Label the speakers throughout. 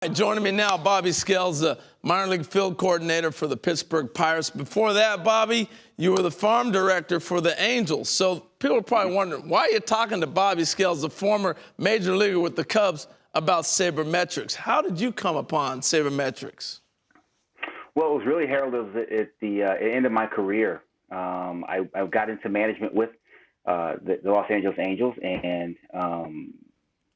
Speaker 1: Joining me now, Bobby Scales, the minor league field coordinator for the Pittsburgh Pirates. Before that, Bobby, you were the farm director for the Angels. So people are probably wondering, why are you talking to Bobby Scales, the former major leaguer with the Cubs, about sabremetrics? How did you come upon sabremetrics?
Speaker 2: Well, it was really heralded at the end of my career. I got into management with the Los Angeles Angels, and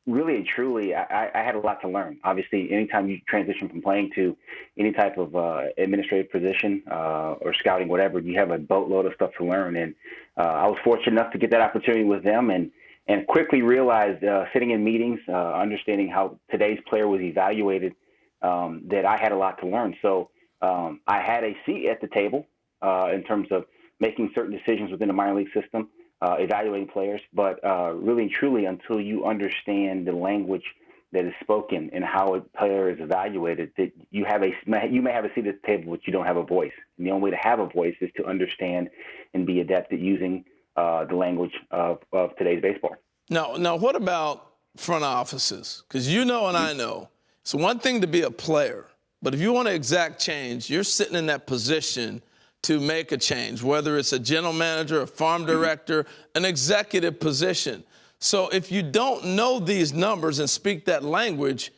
Speaker 2: really and truly, I had a lot to learn. Obviously, anytime you transition from playing to any type of administrative position or scouting, whatever, you have a boatload of stuff to learn. And I was fortunate enough to get that opportunity with them, and quickly realized, sitting in meetings, understanding how today's player was evaluated, that I had a lot to learn. So I had a seat at the table in terms of making certain decisions within the minor league system, evaluating players, but really and truly, until you understand the language that is spoken and how a player is evaluated, that you may have a seat at the table, but you don't have a voice. And the only way to have a voice is to understand and be adept at using the language of today's baseball.
Speaker 1: Now, what about front offices? Because you know and I know, it's one thing to be a player, but if you want to exact change, you're sitting in that position to make a change, whether it's a general manager, a farm director, an executive position. So if you don't know these numbers and speak that language,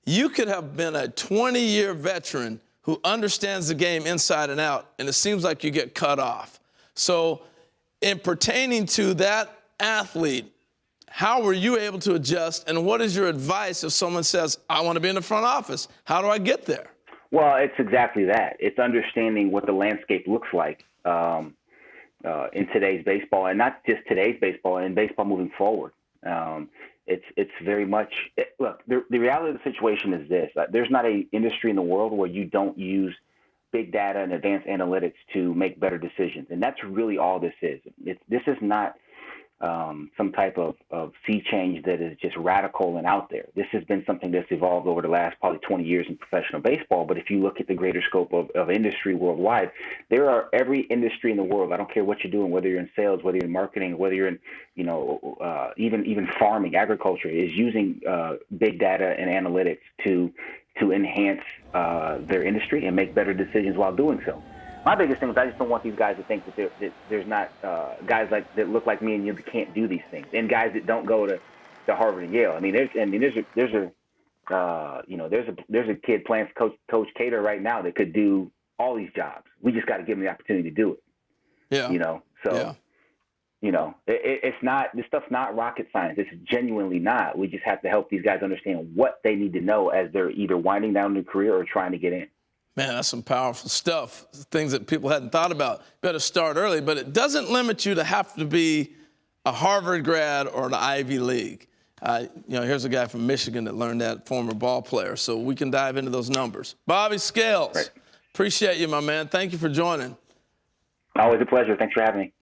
Speaker 1: you could have been a 20-year veteran who understands the game inside and out, and it seems like you get cut off. So in pertaining to that athlete, how were you able to adjust, and what is your advice if someone says, I want to be in the front office? How do I get there?
Speaker 2: Well, it's exactly that. It's understanding what the landscape looks like in today's baseball, and not just today's baseball, and baseball moving forward. It's very much look. The reality of the situation is this: there's not an industry in the world where you don't use big data and advanced analytics to make better decisions, and that's really all this is. This is not some type of sea change that is just radical and out there. This has been something that's evolved over the last probably 20 years in professional baseball. But if you look at the greater scope of industry worldwide, there are every industry in the world. I don't care what you're doing, whether you're in sales, whether you're in marketing, whether you're in, even farming, agriculture is using big data and analytics to enhance their industry and make better decisions while doing so. My biggest thing is I just don't want these guys to think that there's not guys that look like me and you that can't do these things, and guys that don't go to Harvard and Yale. I mean, there's a kid playing for Coach Cater right now that could do all these jobs. We just got to give him the opportunity to do it.
Speaker 1: Yeah.
Speaker 2: It's not, this stuff's not rocket science. It's genuinely not. We just have to help these guys understand what they need to know as they're either winding down their career or trying to get in.
Speaker 1: Man, that's some powerful stuff, things that people hadn't thought about. Better start early, but it doesn't limit you to have to be a Harvard grad or an Ivy League. Here's a guy from Michigan that learned that, former ball player, so we can dive into those numbers. Bobby Scales,
Speaker 2: Right.
Speaker 1: Appreciate you, my man. Thank you for joining.
Speaker 2: Always a pleasure. Thanks for having me.